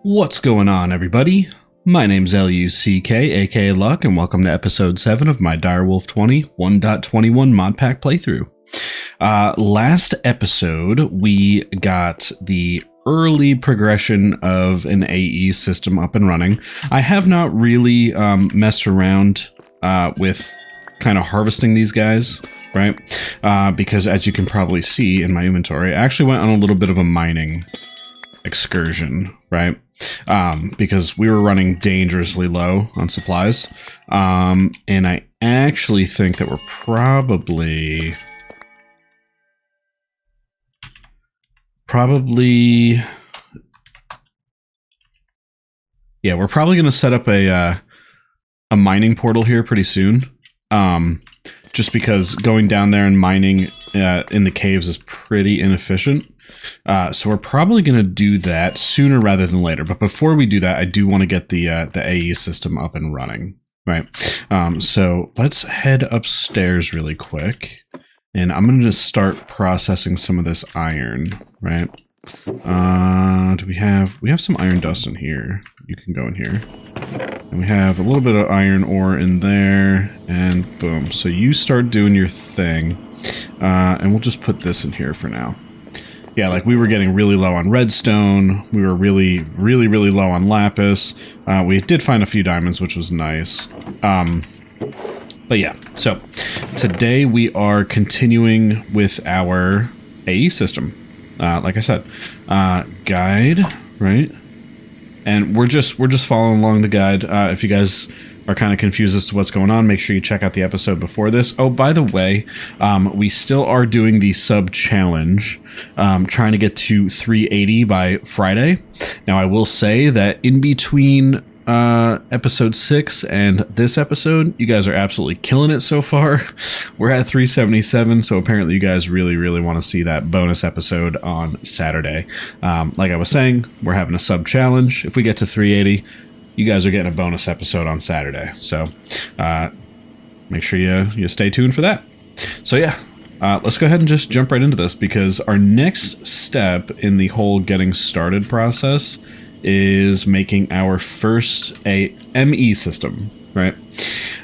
What's going on, everybody? My name's LUCK, aka Luck, and welcome to episode 7 of my Direwolf20 1.21 Modpack playthrough. Last episode, we got the early progression of an AE system up and running. I have not really messed around with kind of harvesting these guys, right? Because as you can probably see in my inventory, I actually went on a little bit of a mining excursion, right? Because we were running dangerously low on supplies. And I actually think that we're probably... Yeah, we're probably going to set up a mining portal here pretty soon. Just because going down there and mining in the caves is pretty inefficient. So we're probably going to do that sooner rather than later. But before we do that, I do want to get the AE system up and running, right? So let's head upstairs really quick. And I'm going to just start processing some of this iron, right? We have some iron dust in here. You can go in here. And we have a little bit of iron ore in there. And boom. So you start doing your thing. And we'll just put this in here for now. Yeah, like we were getting really low on redstone. We were really low on lapis. We did find a few diamonds, which was nice. But yeah, so today we are continuing with our AE system. Like I said, guide, right? And we're just following along the guide. If you guys are kind of confused as to what's going on, make sure you check out the episode before this. Oh, by the way, we still are doing the sub challenge, trying to get to 380 by Friday. Now, I will say that in between episode 6 and this episode, you guys are absolutely killing it so far. We're at 377, so apparently you guys really want to see that bonus episode on Saturday. Like I was saying, we're having a sub challenge. If we get to 380, you guys are getting a bonus episode on Saturday. So make sure you stay tuned for that. So yeah, let's go ahead and just jump right into this, because our next step in the whole getting started process is making our first ME system, right?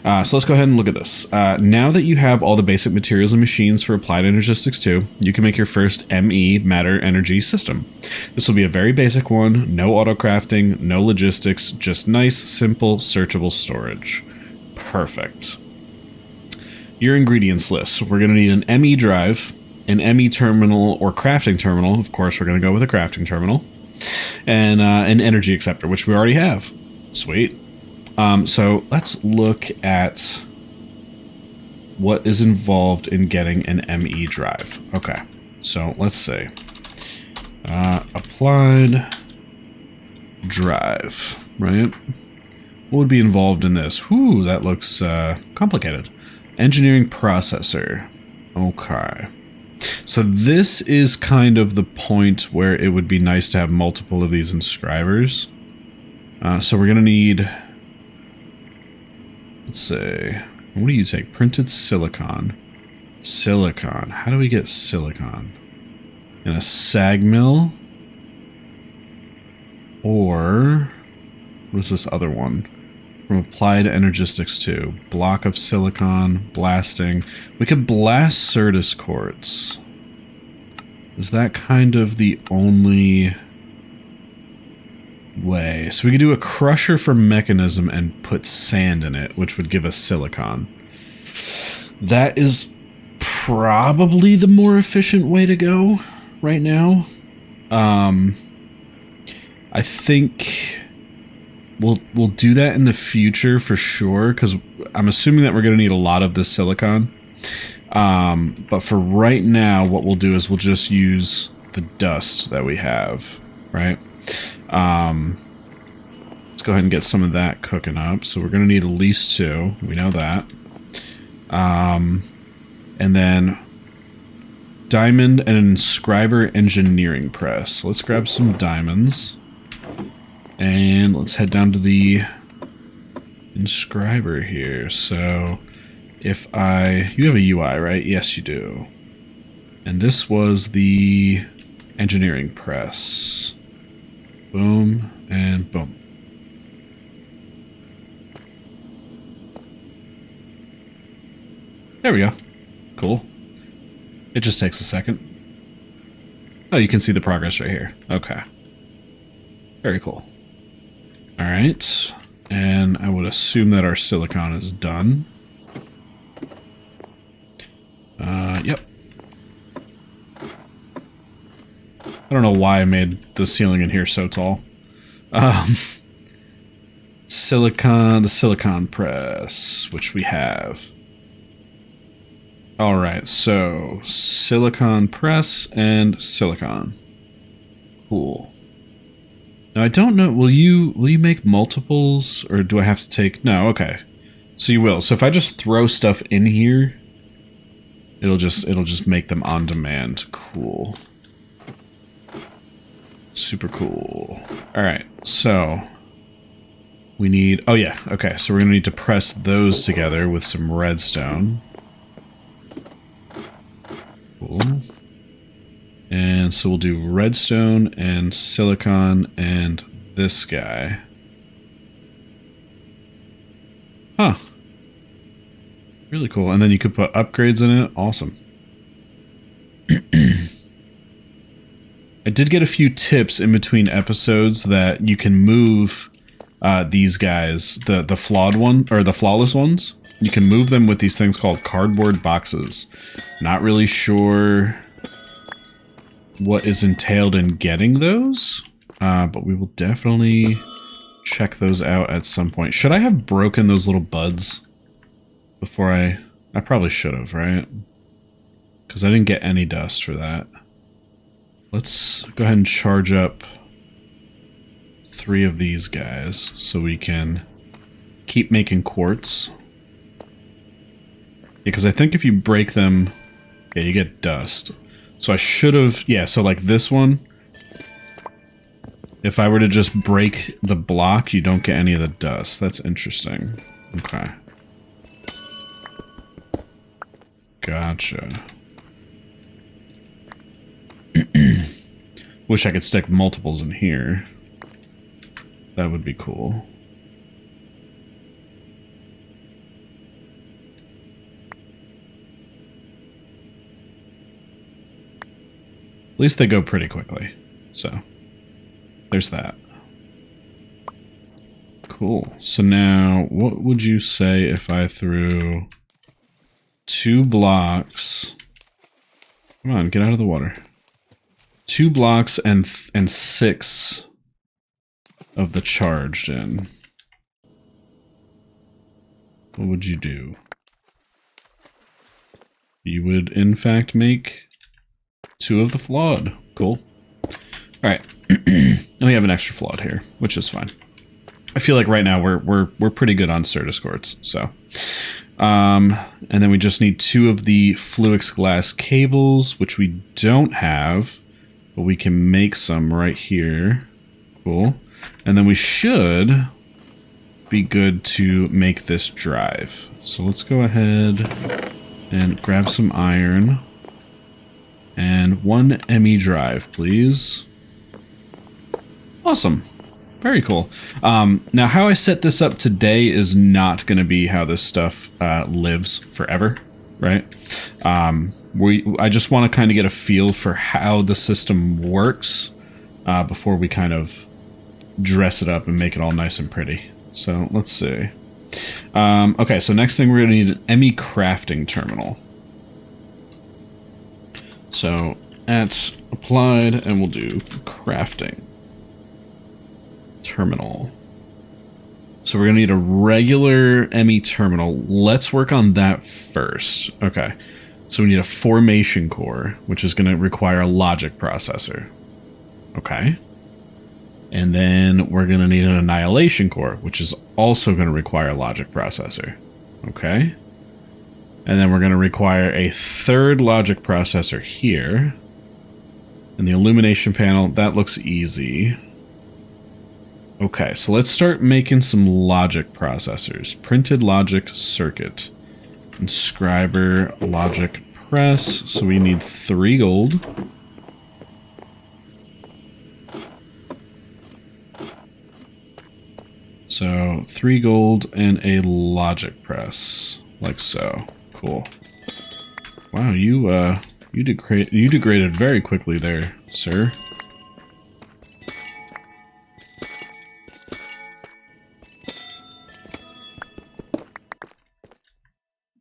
So let's go ahead and look at this. Now that you have all the basic materials and machines for Applied Energistics 2, you can make your first ME matter energy system. This will be a very basic one, no auto crafting, no logistics, just nice, simple, searchable storage. Perfect. Your ingredients list. We're going to need an ME drive, an ME terminal or crafting terminal. Of course, we're going to go with a crafting terminal. And an energy acceptor, which we already have. Sweet. So let's look at what is involved in getting an ME drive. Okay, so let's see. Applied drive, right? What would be involved in this? Whew, that looks complicated. Engineering processor. Okay. So this is kind of the point where it would be nice to have multiple of these inscribers. So we're going to need, let's see, what do you take? Printed silicon. Silicon. How do we get silicon? In a sag mill? Or, what is this other one? From Applied Energistics 2. Block of silicon, blasting. We could blast Certus quartz. Is that kind of the only way? So we could do a crusher for mechanism and put sand in it, which would give us silicon. That is probably the more efficient way to go right now. I think we'll do that in the future for sure, because I'm assuming that we're going to need a lot of this silicon. But for right now, what we'll do is we'll just use the dust that we have, right? Let's go ahead and get some of that cooking up. So we're going to need at least 2. We know that. And then diamond and inscriber engineering press. So let's grab some diamonds. And let's head down to the inscriber here. So if you have a UI, right? Yes, you do. And this was the engineering press. Boom, And boom. There we go. Cool. It just takes a second. Oh, you can see the progress right here. Okay. Very cool. Alright. And I would assume that our silicon is done. Yep. I don't know why I made the ceiling in here so tall. The silicon press, which we have. Alright, so silicon press and silicon. Cool. Now I don't know, will you make multiples, or do I have to take, no, okay. So you will. So if I just throw stuff in here, it'll just make them on demand. Cool. Super cool. Alright, so we need, oh yeah, okay, so we're gonna need to press those together with some redstone. Cool. And so we'll do redstone and silicon and this guy. Huh. Really cool. And then you could put upgrades in it. Awesome. I did get a few tips in between episodes that you can move these guys, the flawed one, or the flawless ones. You can move them with these things called cardboard boxes. Not really sure what is entailed in getting those, but we will definitely check those out at some point. Should I have broken those little buds before I probably should have, right? Because I didn't get any dust for that. Let's go ahead and charge up 3 of these guys so we can keep making quartz. Because I think if you break them, yeah, you get dust. So I should have, yeah, so like this one, if I were to just break the block, you don't get any of the dust. That's interesting. Okay. Gotcha. Wish I could stick multiples in here. That would be cool. At least they go pretty quickly. So, there's that. Cool. So now, what would you say if I threw 2 blocks? Come on, get out of the water. 2 blocks and 6 of the charged in. What would you do? You would, in fact, make 2 of the flawed. Cool. Alright. And we have an extra flawed here, which is fine. I feel like right now we're pretty good on Certus quartz, so. And then we just need 2 of the Fluix glass cables, which we don't have, but we can make some right here. Cool. And then we should be good to make this drive. So let's go ahead and grab some iron. And 1 ME drive, please. Awesome. Very cool. Now, how I set this up today is not going to be how this stuff lives forever, right? I just want to kind of get a feel for how the system works before we kind of dress it up and make it all nice and pretty. So, let's see. Okay, so next thing we're going to need an ME crafting terminal. So, at applied, and we'll do crafting terminal. So we're going to need a regular ME terminal. Let's work on that first. Okay. So we need a formation core, which is going to require a logic processor. Okay. And then we're going to need an annihilation core, which is also going to require a logic processor. Okay. And then we're going to require a 3rd logic processor here. And the illumination panel, that looks easy. Okay, so let's start making some logic processors. Printed logic circuit. Inscriber logic press. So we need 3 gold. So 3 gold and a logic press, like so. Cool. Wow, you degraded very quickly there, sir.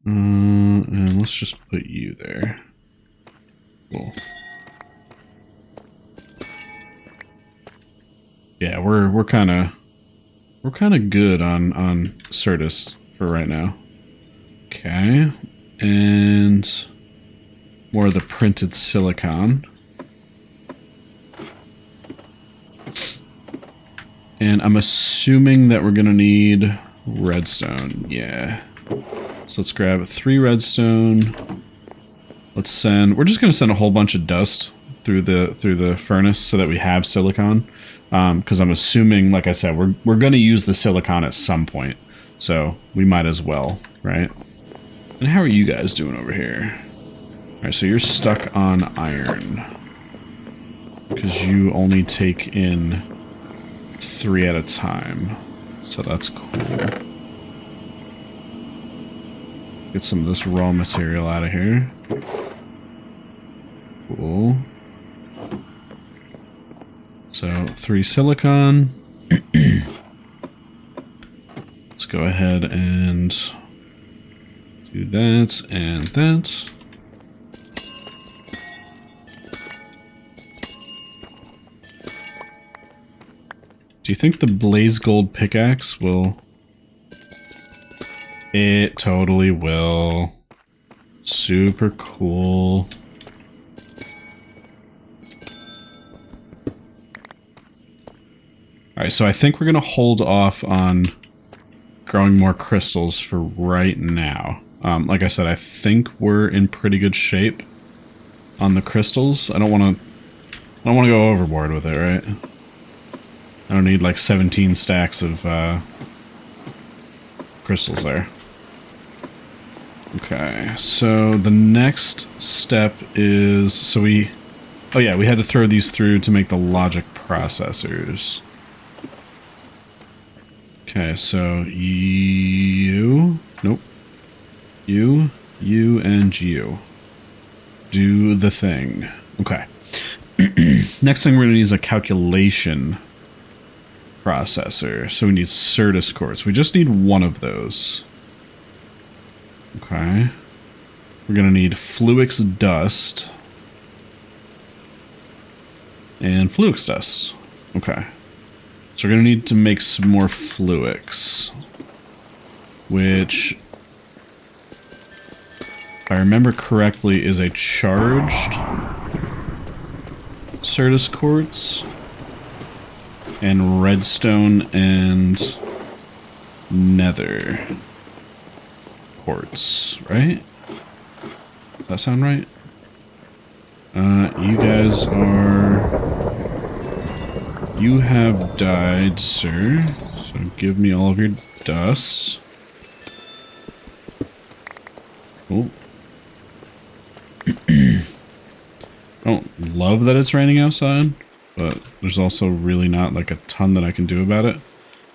And let's just put you there. Cool. Yeah, we're kind of good on Certus for right now. Okay, and more of the printed silicon. And I'm assuming that we're gonna need redstone. Yeah. So let's grab 3 redstone. Let's send. We're just gonna send a whole bunch of dust through the furnace so that we have silicon. Because I'm assuming, like I said, we're gonna use the silicon at some point, so we might as well, right? And how are you guys doing over here? All right, so you're stuck on iron because you only take in 3 at a time, so that's cool. Get some of this raw material out of here. Cool. So 3 silicon. Let's go ahead and do that and that. Do you think the blaze gold pickaxe will? It totally will. Super cool. Alright, so I think we're going to hold off on growing more crystals for right now. Like I said, I think we're in pretty good shape on the crystals. I don't want to go overboard with it, right? I don't need like 17 stacks of crystals there. Okay, so the next step is, so we, oh yeah, we had to throw these through to make the logic processors. Okay, so you, nope, you, and you. Do the thing. Okay. Next thing we're going to need is a calculation processor. So we need Certus quartz. We just need one of those. Okay. We're going to need Fluix dust. And Fluix dust. Okay. So we're going to need to make some more Fluix. Which, if I remember correctly, is a charged Certus quartz. And redstone and nether quartz, right? Does that sound right? You guys are... You have died, sir. So give me all of your dust. Cool. I don't love that it's raining outside, but there's also really not like a ton that I can do about it.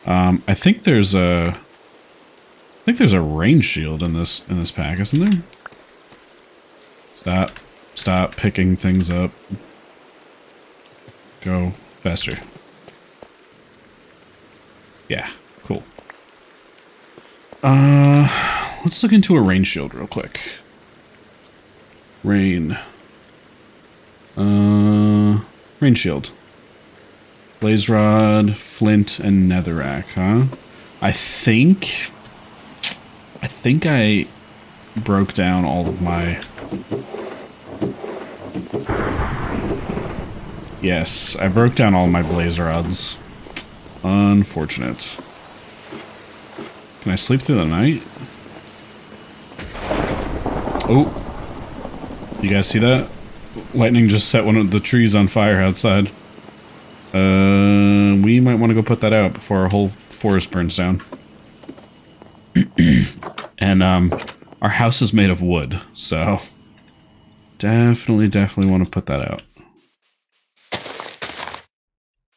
I think there's a rain shield in this pack, isn't there? Stop picking things up. Go faster. Yeah, cool. Let's look into a rain shield real quick. Rain shield. Blaze rod, flint, and netherrack, huh? I think I broke down all of my... Yes, I broke down all my blaze rods. Unfortunate. Can I sleep through the night? Oh. You guys see that? Lightning just set one of the trees on fire outside. We might want to go put that out before our whole forest burns down. And, our house is made of wood, so... Definitely want to put that out.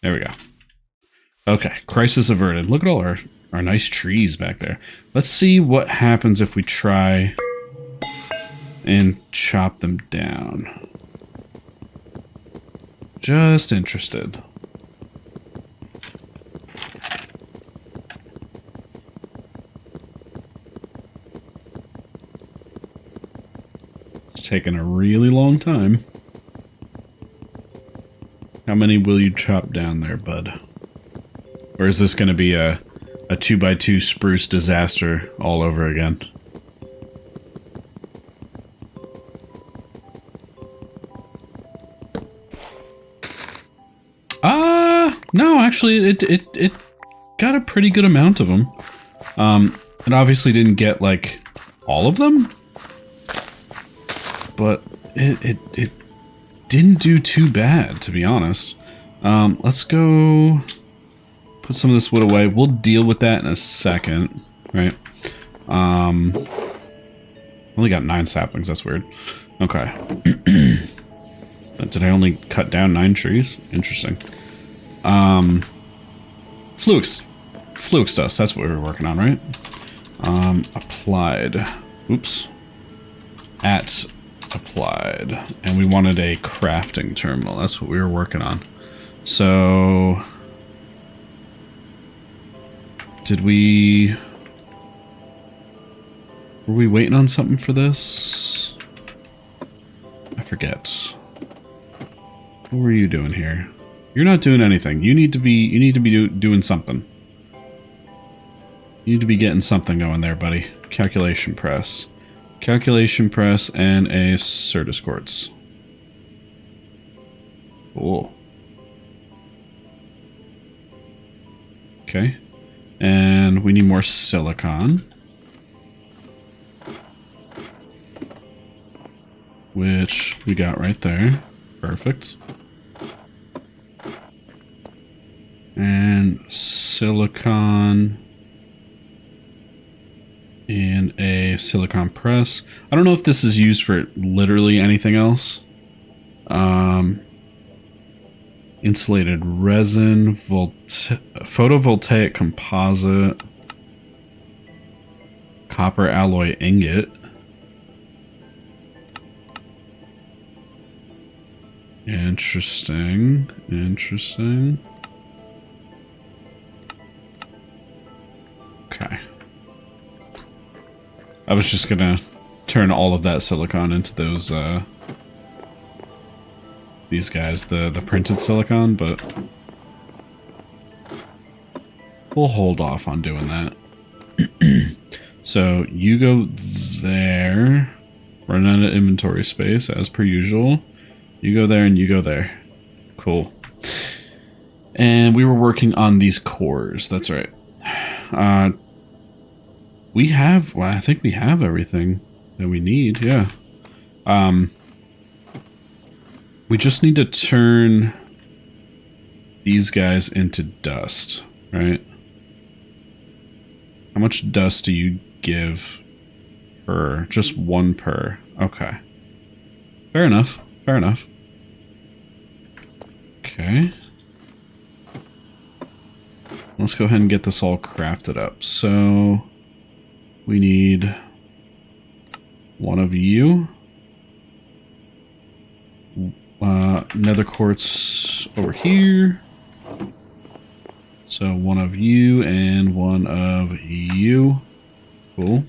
There we go. Okay, crisis averted. Look at all our are nice trees back there. Let's see what happens if we try and chop them down. Just interested. It's taken a really long time. How many will you chop down there, bud? Or is this going to be a 2x2 spruce disaster all over again? No, actually, it got a pretty good amount of them. It obviously didn't get, like, all of them, but it didn't do too bad, to be honest. Let's go put some of this wood away. We'll deal with that in a second, right? Only got 9 saplings, that's weird. Okay. Did I only cut down 9 trees? Interesting. Flux dust, that's what we were working on, right? Applied. Oops. At applied. And we wanted a crafting terminal. That's what we were working on. So... Were we waiting on something for this? I forget. What were you doing here? You're not doing anything. You need to be doing something. You need to be getting something going there, buddy. Calculation press. Calculation press and a Certus quartz. Cool. Okay. And we need more silicon. Which we got right there. Perfect. And silicon and a silicon press. I don't know if this is used for literally anything else. Insulated resin, photovoltaic composite, copper alloy ingot. Interesting. Interesting. Okay. I was just gonna turn all of that silicon into those, these guys, the printed silicon, but we'll hold off on doing that. So you go there, run out of inventory space as per usual. You go there and you go there. Cool. And we were working on these cores. That's right. We have, well, I think we have everything that we need. Yeah. We just need to turn these guys into dust, right? How much dust do you give per? Just 1 per. Okay. Fair enough. Fair enough. Okay. Let's go ahead and get this all crafted up. So we need 1 of you. Nether quartz over here. So 1 of you and 1 of you. Cool.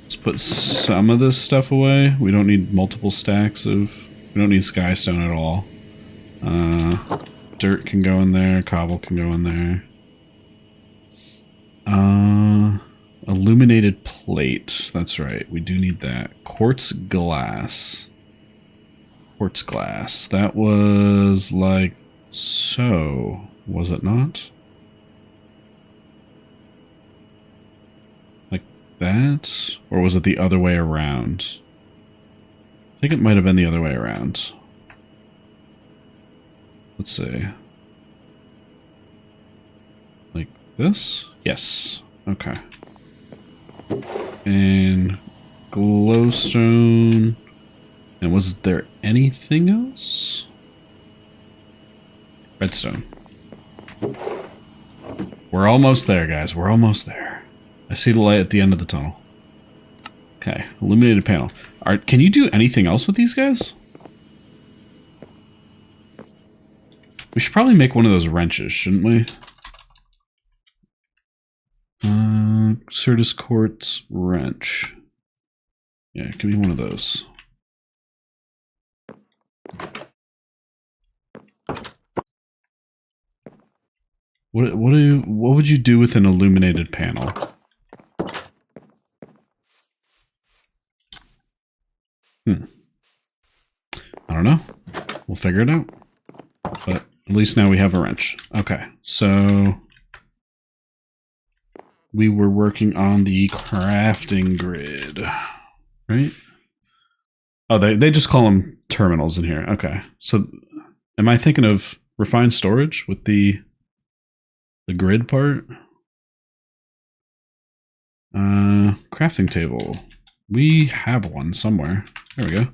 Let's put some of this stuff away. We don't need multiple stacks of... We don't need skystone at all. Dirt can go in there. Cobble can go in there. Illuminated plate. That's right. We do need that. Quartz glass. Quartz glass. That was like so, was it not? Like that? Or was it the other way around? I think it might have been the other way around. Let's see. Like this? Yes. Okay. And glowstone. And was there anything else? Redstone. We're almost there, guys. We're almost there. I see the light at the end of the tunnel. Okay, illuminated panel. Can you do anything else with these guys? We should probably make one of those wrenches, shouldn't we? Certus Quartz wrench. Yeah, give me one of those. What would you do with an illuminated panel? I don't know. We'll figure it out. But at least now we have a wrench. Okay, so we were working on the crafting grid, right? Oh, they just call them terminals in here. Okay, so am I thinking of refined storage with the grid part? Crafting table. We have one somewhere. There we go.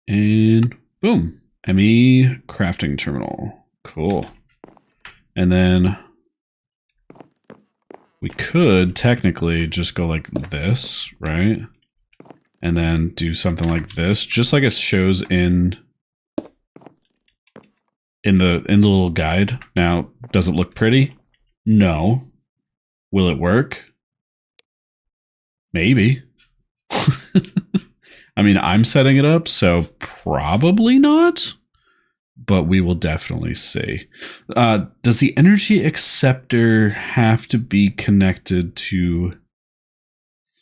And boom. ME crafting terminal. Cool. And then we could technically just go like this, right? And then do something like this, just like it shows in the little guide. Now, does it look pretty? No. Will it work? Maybe. I mean, I'm setting it up, so probably not, but we will definitely see. Does the energy acceptor have to be connected to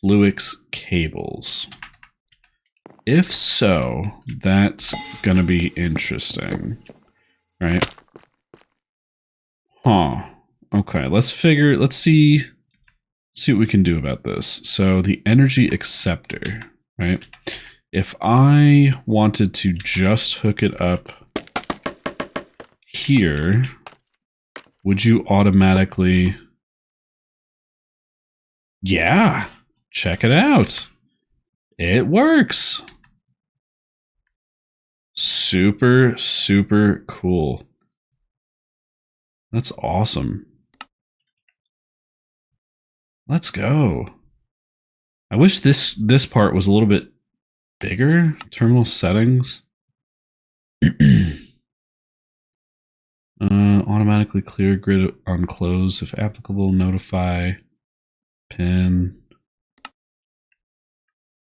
Fluix cables? If so, that's gonna be interesting, right? Huh. Okay, let's see what we can do about this. So the energy acceptor, right? If I wanted to just hook it up here, would you automatically... Yeah, check it out. It works. Super, super cool. That's awesome. Let's go. I wish this part was a little bit bigger. Terminal settings. Automatically clear grid on close if applicable. Notify. Pin.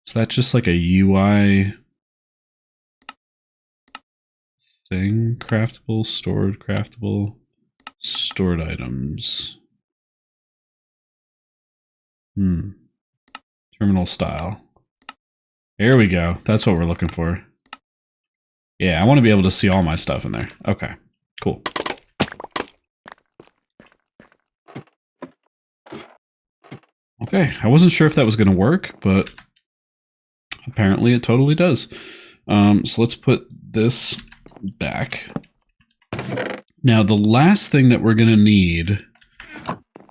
Is that just like a UI thing? Craftable, stored items. Terminal style. There we go. That's what we're looking for. Yeah, I want to be able to see all my stuff in there. Okay, cool. Okay, I wasn't sure if that was going to work, but apparently it totally does. So let's put this back. Now, the last thing that we're going to need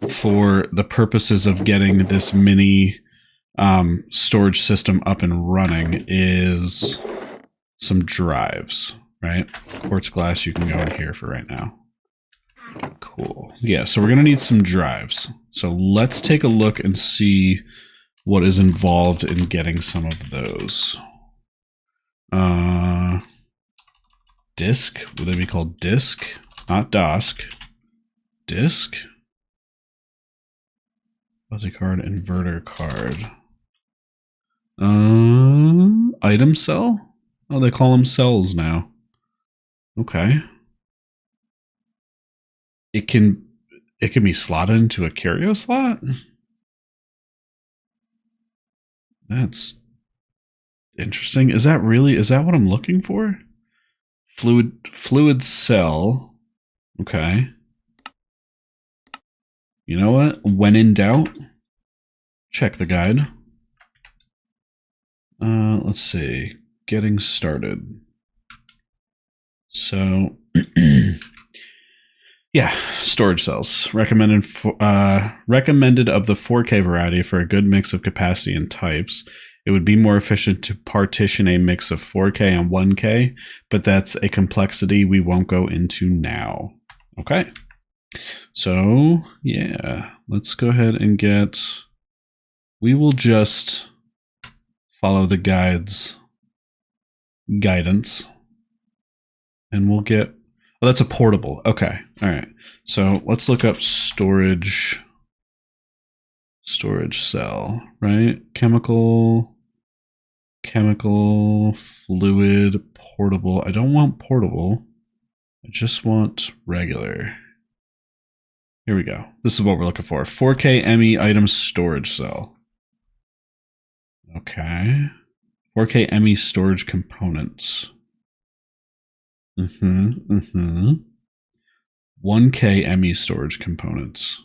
for the purposes of getting this mini storage system up and running is some drives, right? Quartz glass, you can go in here for right now. Cool. Yeah, so we're going to need some drives. So let's take a look and see what is involved in getting some of those. Disk? Would they be called disk? Not DOSC. Disk? Fuzzy card, inverter card. Item cell? Oh, they call them cells now. Okay. It can be slotted into a curio slot? That's interesting. Is that what I'm looking for? Fluid cell. Okay. You know what? When in doubt, check the guide. Let's see. Getting started. So, yeah, storage cells. Recommended of the 4K variety for a good mix of capacity and types. It would be more efficient to partition a mix of 4K and 1K, but that's a complexity we won't go into now. Okay. So, yeah, let's go ahead and get... We will just follow the guide's guidance. And we'll get... Oh, that's a portable. Okay, all right. So let's look up storage cell, right? Chemical, fluid, portable. I don't want portable. I just want regular. Here we go. This is what we're looking for. 4K ME item storage cell. Okay. 4K ME storage components. 1K ME storage components.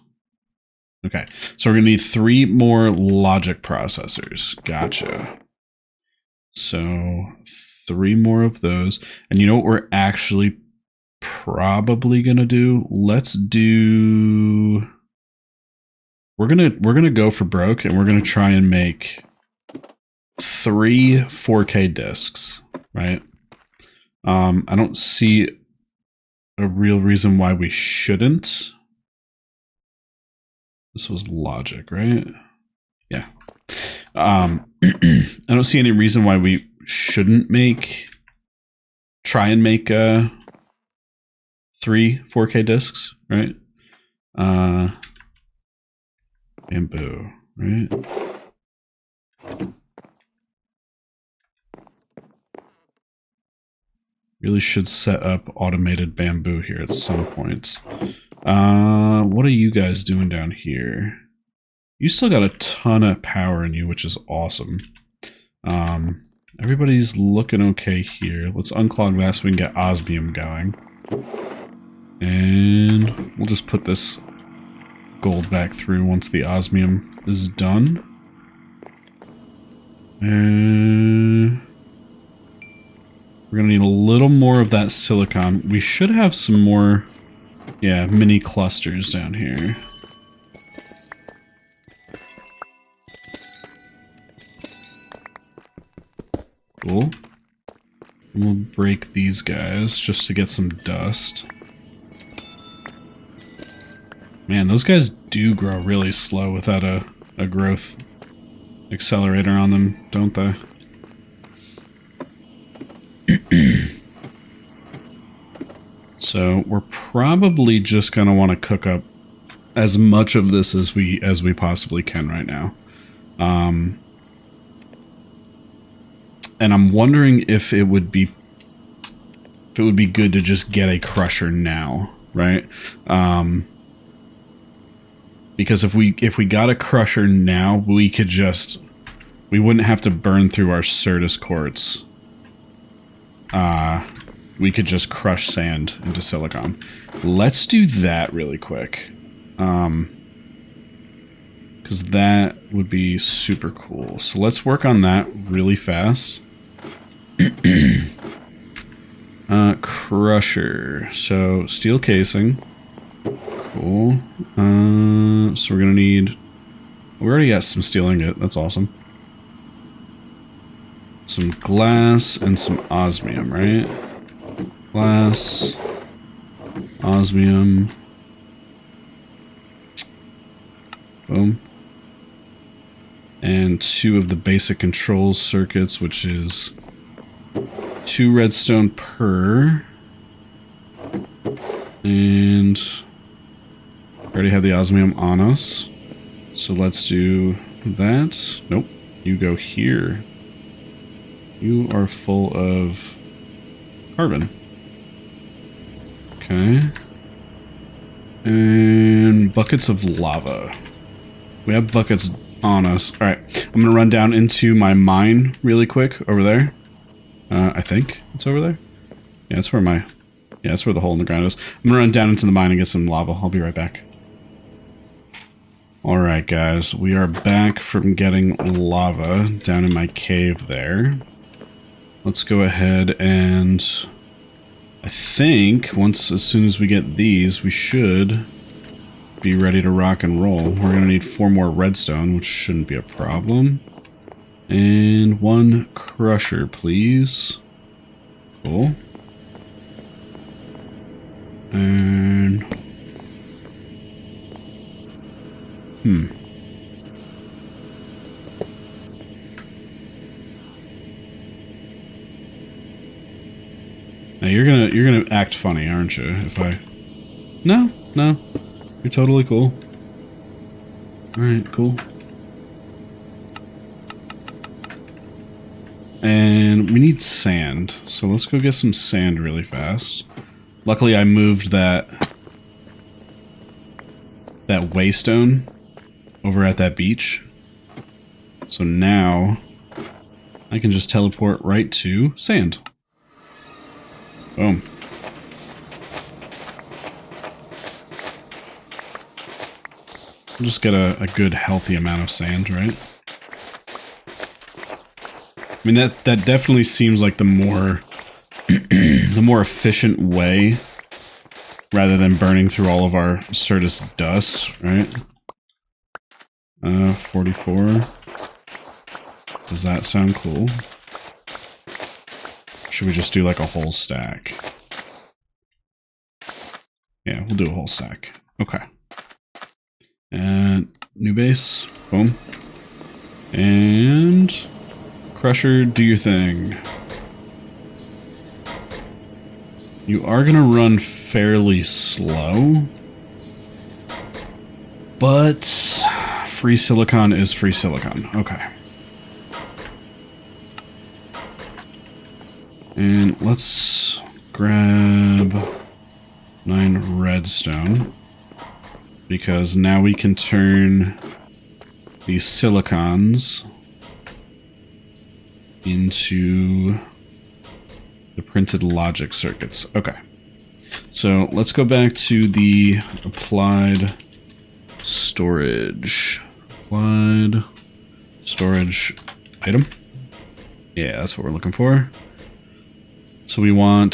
Okay, so we're gonna need 3 more logic processors. Gotcha. So 3 more of those. And you know what we're actually probably gonna do? Let's do... We're gonna go for broke, and we're gonna try and make 3 4K discs, right? I don't see a real reason why we shouldn't. This was logic, right? Yeah. I don't see any reason why we shouldn't try and make 3 4K discs, right? Bamboo, right? Really should set up automated bamboo here at some point. What are you guys doing down here? You still got a ton of power in you, which is awesome. Everybody's looking okay here. Let's unclog that so we can get osmium going. And we'll just put this gold back through once the osmium is done. And we're gonna need a little more of that silicon. We should have some more, yeah, mini clusters down here. Cool. And we'll break these guys just to get some dust. Man, those guys do grow really slow without a growth accelerator on them, don't they? So we're probably just gonna want to cook up as much of this as we possibly can right now. And I'm wondering if it would be good to just get a crusher now, right? Because if we got a crusher now, we wouldn't have to burn through our Certus quartz. We could just crush sand into silicon. Let's do that really quick. Because that would be super cool. So let's work on that really fast. Crusher. So steel casing. Cool. So we're gonna need... We already got some steel ingot. That's awesome. Some glass and some osmium, right? Glass, osmium, boom, and 2 of the basic control circuits, which is 2 redstone per, and I already have the osmium on us, so let's do that. Nope, you go here. You are full of carbon. Okay. And buckets of lava. We have buckets on us. Alright, I'm gonna run down into my mine really quick over there. I think it's over there. Yeah, that's where that's where the hole in the ground is. I'm gonna run down into the mine and get some lava. I'll be right back. Alright guys, we are back from getting lava down in my cave there. Let's go ahead and... I think as soon as we get these, we should be ready to rock and roll. We're going to need 4 more redstone, which shouldn't be a problem. And 1 crusher, please. Cool. And Now you're gonna act funny, aren't you? If I... No, no. You're totally cool. Alright, cool. And we need sand, so let's go get some sand really fast. Luckily I moved that waystone over at that beach. So now I can just teleport right to sand. Boom. We'll just get a good healthy amount of sand, right? I mean, that definitely seems like the more the more efficient way, rather than burning through all of our Certus dust, right? 44. Does that sound cool? Should we just do like a whole stack? Yeah, we'll do a whole stack. Okay. And new base. Boom. And Crusher, do your thing. You are gonna run fairly slow, but free silicon is free silicon. Okay. And let's grab 9 redstone, because now we can turn these silicons into the printed logic circuits. Okay. So let's go back to the applied storage. Applied storage item. Yeah, that's what we're looking for. So we're going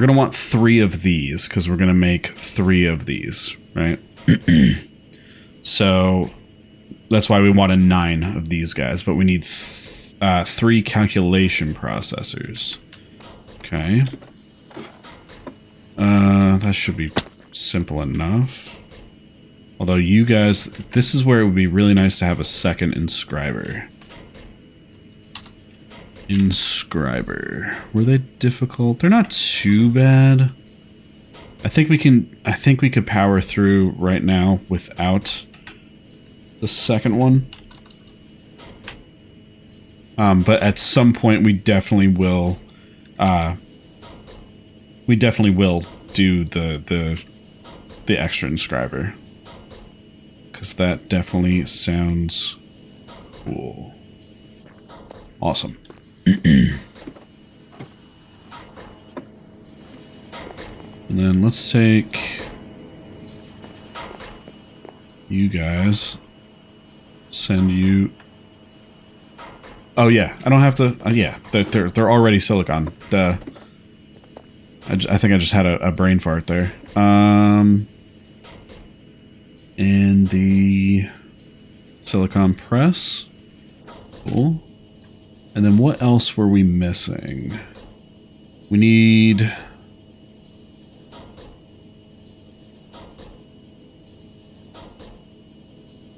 to want 3 of these, because we're going to make 3 of these, right? So that's why we wanted 9 of these guys, but we need 3 calculation processors. Okay. That should be simple enough. Although you guys, this is where it would be really nice to have a second inscriber. Inscriber. Were they difficult? They're not too bad. I think we could power through right now without the second one. But at some point we definitely will do the extra inscriber, because that definitely sounds cool. Awesome. And then let's take you guys, send you. Oh yeah, I don't have to. Yeah, they're already silicon. Duh. I think I just had a brain fart there. And the silicon press. Cool. And then what else were we missing? We need.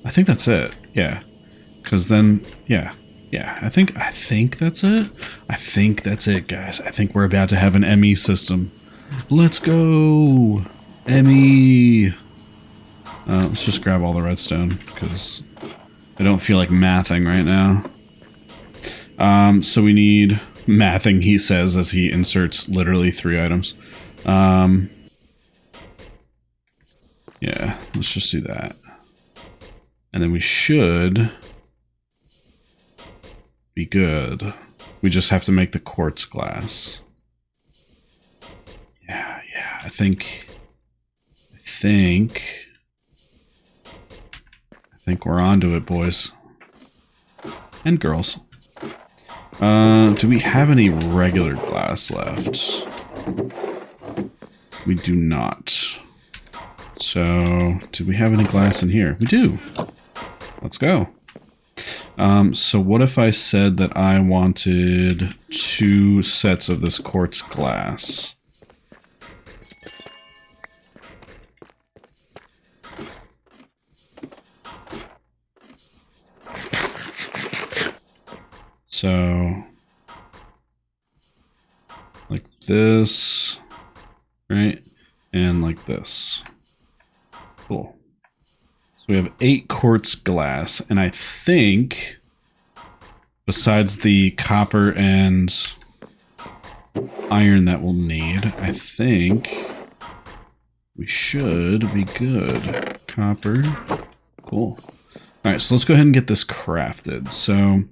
I think that's it. Yeah. Because then, yeah. Yeah, I think that's it. I think that's it, guys. I think we're about to have an ME system. Let's go! ME! Let's just grab all the redstone, because I don't feel like mathing right now. So we need mathing, he says, as he inserts literally 3 items. Yeah, let's just do that. And then we should be good. We just have to make the quartz glass. Yeah, I think we're onto it, boys. And girls. Do we have any regular glass left? We do not. So, do we have any glass in here? We do. Let's go. So what if I said that I wanted 2 sets of this quartz glass? So, like this, right? And like this. Cool. So we have 8 quartz glass, and I think, besides the copper and iron that we'll need, I think we should be good. Copper. Cool. Alright, so let's go ahead and get this crafted. So,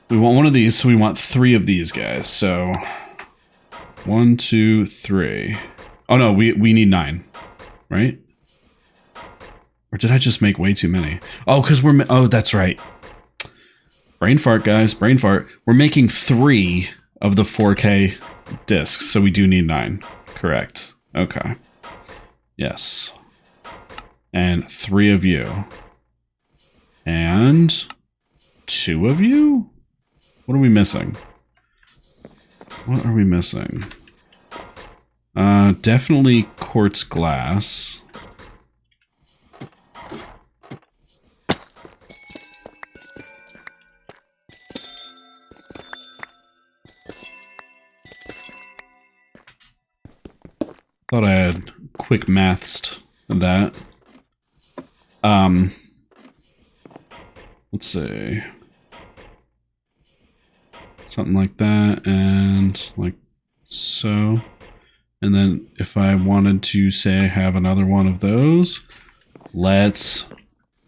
we want one of these, so we want 3 of these guys. So, 1, 2, 3. Oh no, we need 9, right? Or did I just make way too many? Oh, because oh, that's right. Brain fart, guys. Brain fart. We're making 3 of the 4K discs, so we do need 9. Correct. Okay. Yes. And 3 of you. And 2 of you? What are we missing? What are we missing? Definitely quartz glass. Thought I had quick maths that. Let's see. Something like that, and like so. And then if I wanted to say I have another one of those, let's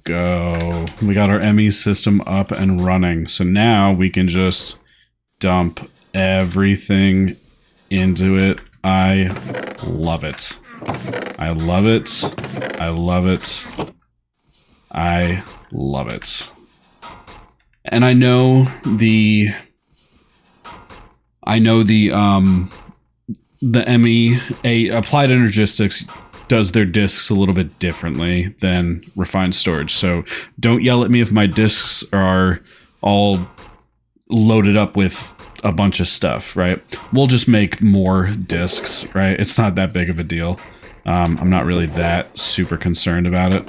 go. We got our ME system up and running. So now we can just dump everything into it. I love it. I love it. I love it. I love it. And I know the ME Applied Energistics does their discs a little bit differently than Refined Storage. So don't yell at me if my discs are all loaded up with a bunch of stuff, right? We'll just make more discs, right? It's not that big of a deal. I'm not really that super concerned about it.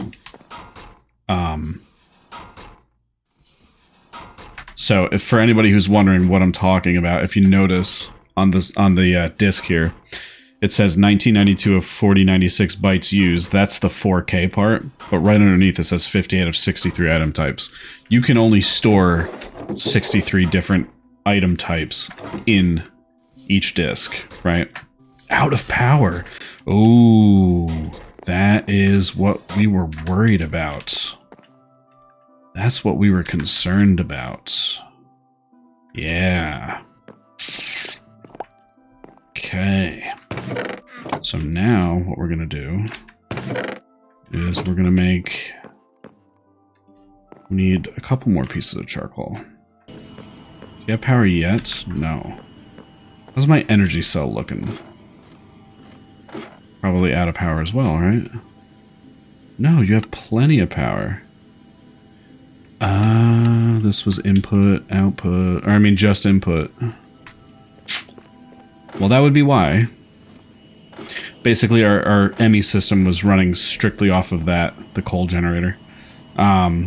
So if for anybody who's wondering what I'm talking about, if you notice on the disc here, it says 1992 of 4096 bytes used. That's the 4K part, but right underneath it says 58 of 63 item types. You can only store 63 different item types in each disc, right? Out of power. Ooh, that is what we were worried about. That's what we were concerned about. Yeah. Okay. So now what we're going to do is we're going to make... We need a couple more pieces of charcoal. Do you have power yet? No. How's my energy cell looking? Probably out of power as well, right? No, you have plenty of power. This was input, output, or I mean just input. Well, that would be why. Basically, our ME system was running strictly off of that, the coal generator. So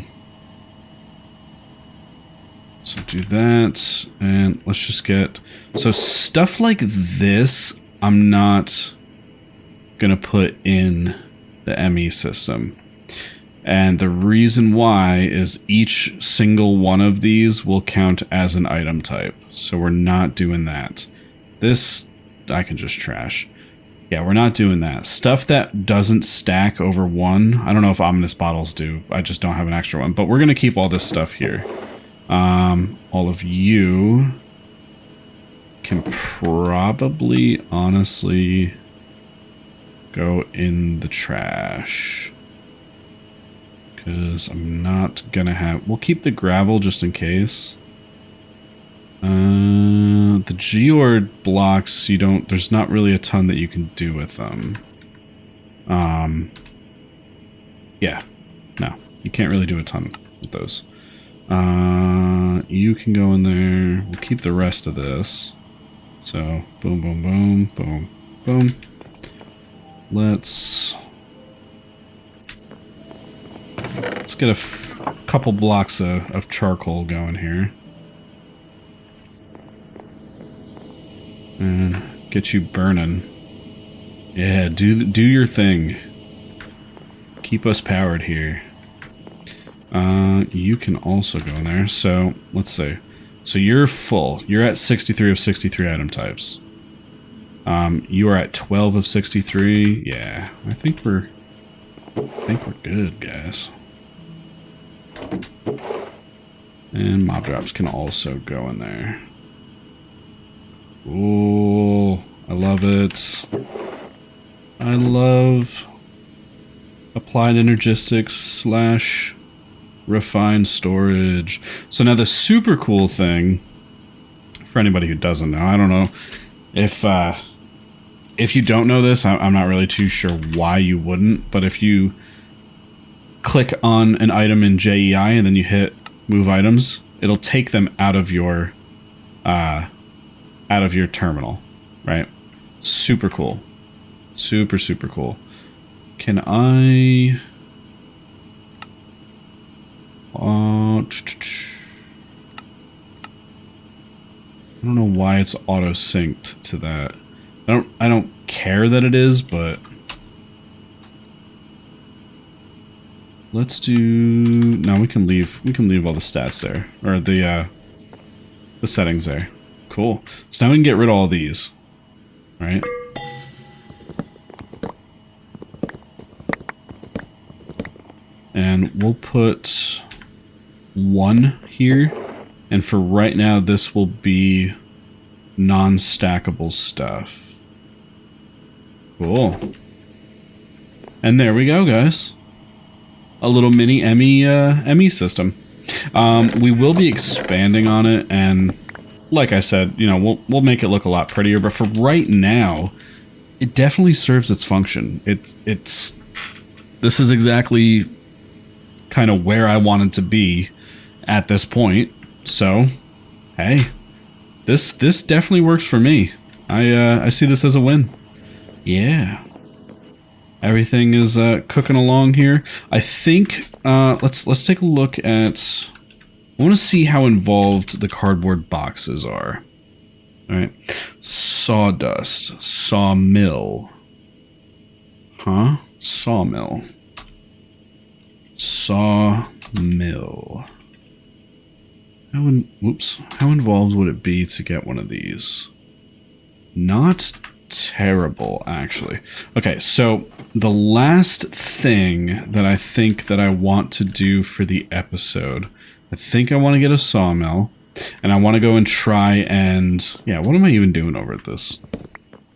do that, and let's just get... So stuff like this, I'm not gonna put in the ME system. And the reason why is each single one of these will count as an item type. So we're not doing that. This, I can just trash. Yeah, we're not doing that. Stuff that doesn't stack over 1. I don't know if ominous bottles do. I just don't have an extra one. But we're going to keep all this stuff here. All of you can probably, honestly, go in the trash. Because I'm not going to have... We'll keep the gravel just in case. The geode blocks, you don't... There's not really a ton that you can do with them. Yeah. No. You can't really do a ton with those. You can go in there. We'll keep the rest of this. So, boom, boom, boom, boom, boom. Let's get a couple blocks of charcoal going here. And get you burning. Yeah, do your thing. Keep us powered here. You can also go in there. So, let's see. So you're full. You're at 63 of 63 item types. You are at 12 of 63. Yeah, I think we're good, guys. And mob drops can also go in there. Ooh, I love it. I love applied energistics / refined storage. So now the super cool thing, for anybody who doesn't know, I don't know if you don't know this, I'm not really too sure why you wouldn't, but if you click on an item in JEI and then you hit move items, it'll take them out of your terminal, right? Super cool. Super, super cool. Can I... I don't know why it's auto-synced to that. I don't care that it is, but let's do... No, we can leave all the stats there, or the settings there. Cool. So now we can get rid of all these, right? And we'll put 1 here, and for right now this will be non-stackable stuff. Cool. And there we go, guys. A little mini ME system. We will be expanding on it, and like I said, you know, we'll make it look a lot prettier, but for right now, it definitely serves its function. This is exactly kind of where I wanted to be at this point. So, hey, this definitely works for me. I see this as a win. Yeah. Everything is cooking along here. I think let's take a look at. I want to see how involved the cardboard boxes are. All right, sawdust, sawmill, huh? Sawmill, sawmill. How involved would it be to get one of these? Not terrible, actually. Okay, so the last thing that I think that I want to do for the episode, I think I want to get a sawmill, and I want to go and try and... Yeah, what am I even doing over at this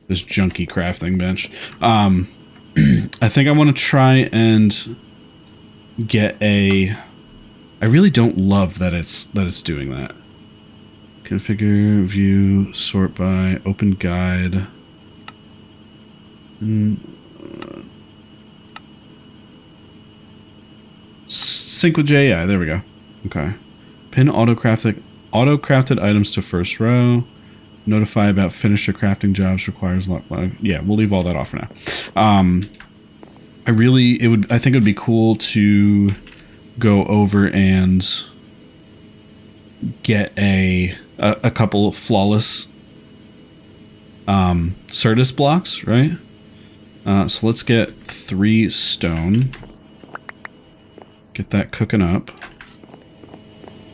junky crafting bench? I think I want to try and get a... I really don't love that it's doing that. Configure, view, sort by, open guide. Sync with JI, there we go. Okay. Pin auto-crafted items to first row. Notify about finished or crafting jobs requires lock. Yeah, we'll leave all that off for now. I think it would be cool to go over and get a couple of flawless Certus blocks, right? So let's get 3 stone. Get that cooking up.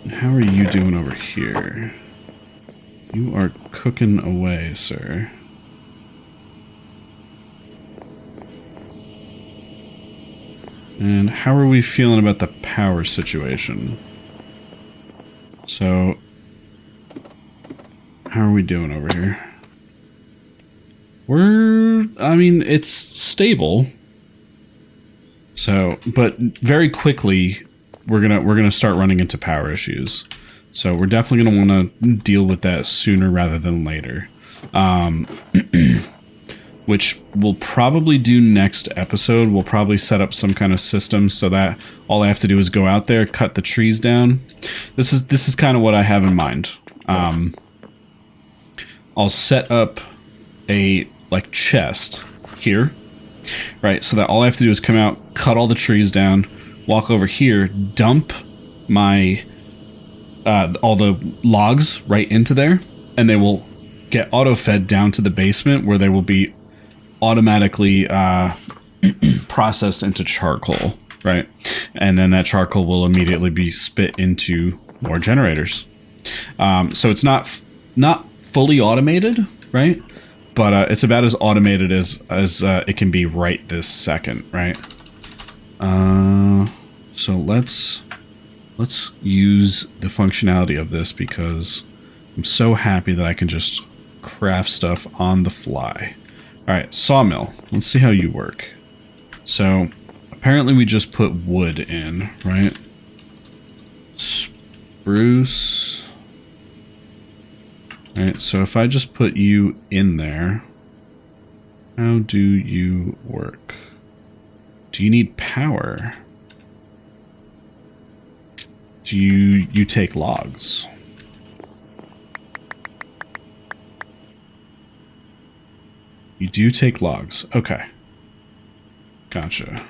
How are you doing over here? You are cooking away, sir. And how are we feeling about the power situation? So, how are we doing over here? I mean, it's stable. So, but very quickly, we're gonna start running into power issues. So we're definitely gonna want to deal with that sooner rather than later. Which we'll probably do next episode. We'll probably set up some kind of system so that all I have to do is go out there, cut the trees down. This is kind of what I have in mind. I'll set up a chest here, right? So that all I have to do is come out, cut all the trees down, walk over here, dump my all the logs right into there, and they will get auto-fed down to the basement where they will be automatically processed into charcoal, right? And then that charcoal will immediately be spit into more generators. So it's not fully automated, right? But it's about as automated as it can be right this second, right? So let's use the functionality of this because I'm so happy that I can just craft stuff on the fly. All right, sawmill. Let's see how you work. So apparently we just put wood in, right? Spruce. All right, so if I just put you in there, how do you work? Do you need power? Do you take logs? You do take logs. Okay. Gotcha.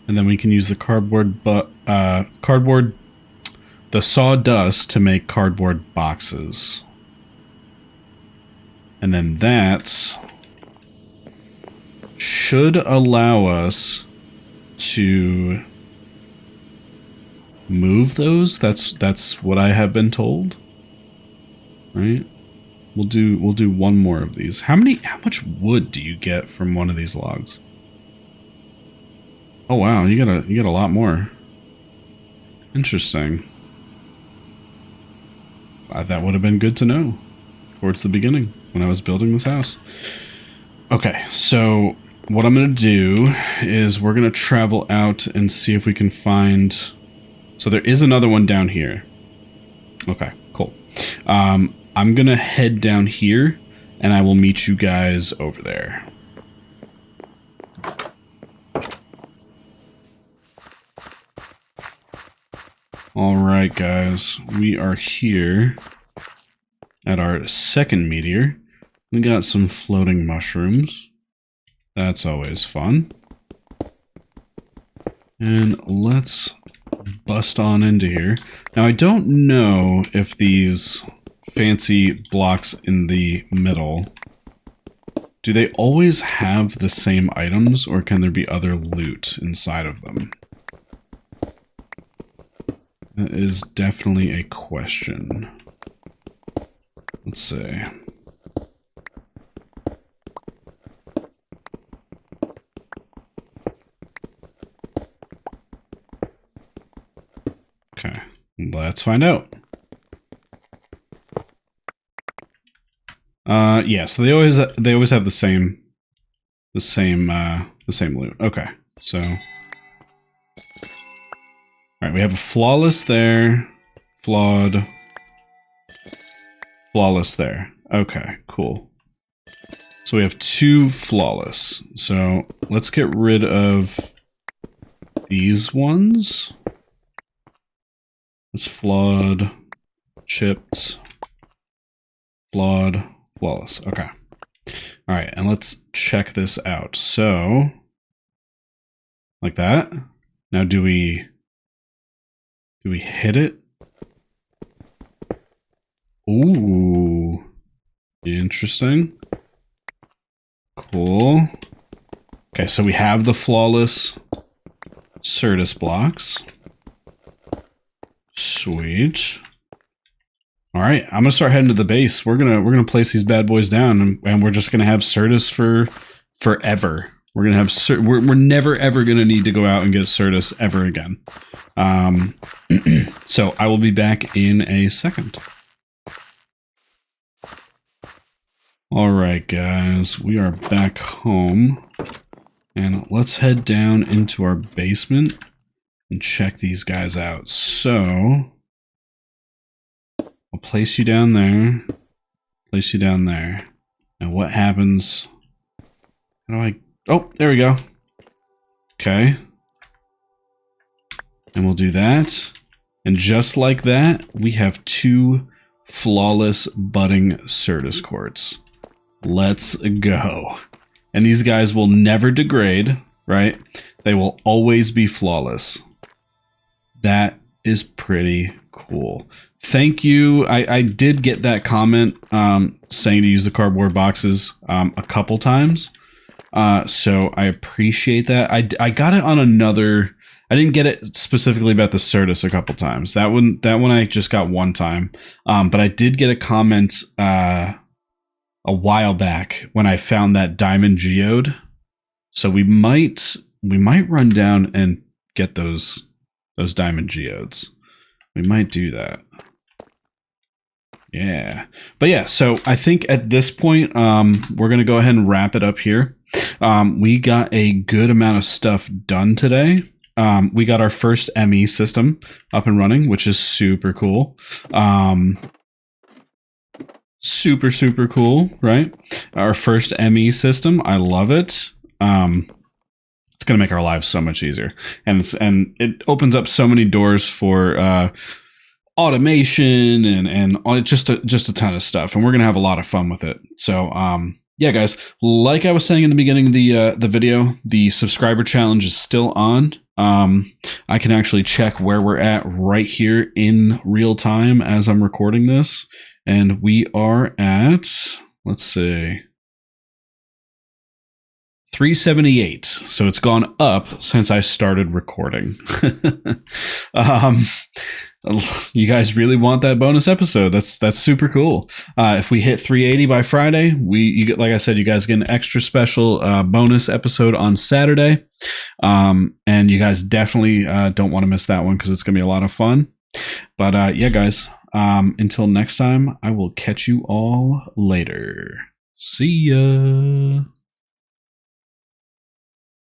And then we can use the the sawdust to make cardboard boxes. And then that should allow us to move those. That's what I have been told. Right? We'll do one more of these. How much wood do you get from one of these logs? Oh wow, you get a lot more. Interesting. That would have been good to know towards the beginning when I was building this house. Okay, so what I'm going to do is we're going to travel out and see if we can find... So there is another one down here. Okay, cool. I'm going to head down here and I will meet you guys over there. Alright guys, we are here at our second meteor. We got some floating mushrooms. That's always fun. And let's bust on into here. Now I don't know if these fancy blocks in the middle, do they always have the same items or can there be other loot inside of them? That is definitely a question. Let's see. Okay, let's find out. Yeah, so they always have the same loot. Okay, so alright, we have a flawless there, flawed, flawless there. Okay, cool. So we have two flawless. So let's get rid of these ones. It's flawed, chipped, flawed, flawless. Okay. Alright, and let's check this out. So, like that. Now do we hit it? Ooh. Interesting. Cool. Okay, so we have the flawless Certus blocks. Sweet. Alright, I'm gonna start heading to the base. We're gonna place these bad boys down and we're just gonna have Certus for forever. We're gonna have we're never ever gonna need to go out and get Certus ever again. So I will be back in a second. Alright guys, we are back home. And let's head down into our basement and check these guys out. So I'll place you down there. Place you down there. Now what happens? How do I... Oh, there we go. Okay. And we'll do that. And just like that, we have two flawless budding Certus quartz. Let's go. And these guys will never degrade, right? They will always be flawless. That is pretty cool. Thank you. I did get that comment saying to use the cardboard boxes a couple times. So I appreciate that. I got it on another. I didn't get it specifically about the Certus a couple times. That one I just got one time. But I did get a comment a while back when I found that diamond geode. So we might run down and get those diamond geodes. We might do that. Yeah. But yeah, so I think at this point, we're going to go ahead and wrap it up here. We got a good amount of stuff done today. We got our first ME system up and running, which is super cool. Super cool, right? Our first ME system. I love it. It's going to make our lives so much easier. And it opens up so many doors for automation and just a ton of stuff, and we're gonna have a lot of fun with it. So yeah, guys, like I was saying in the beginning of the video, the subscriber challenge is still on. I can actually check where we're at right here in real time as I'm recording this, and we are at, let's see, 378. So it's gone up since I started recording. You guys really want that bonus episode? That's super cool. If we hit 380 by Friday, like I said, you guys get an extra special bonus episode on Saturday, and you guys definitely don't want to miss that one because it's gonna be a lot of fun. But yeah, guys, until next time, I will catch you all later. See ya.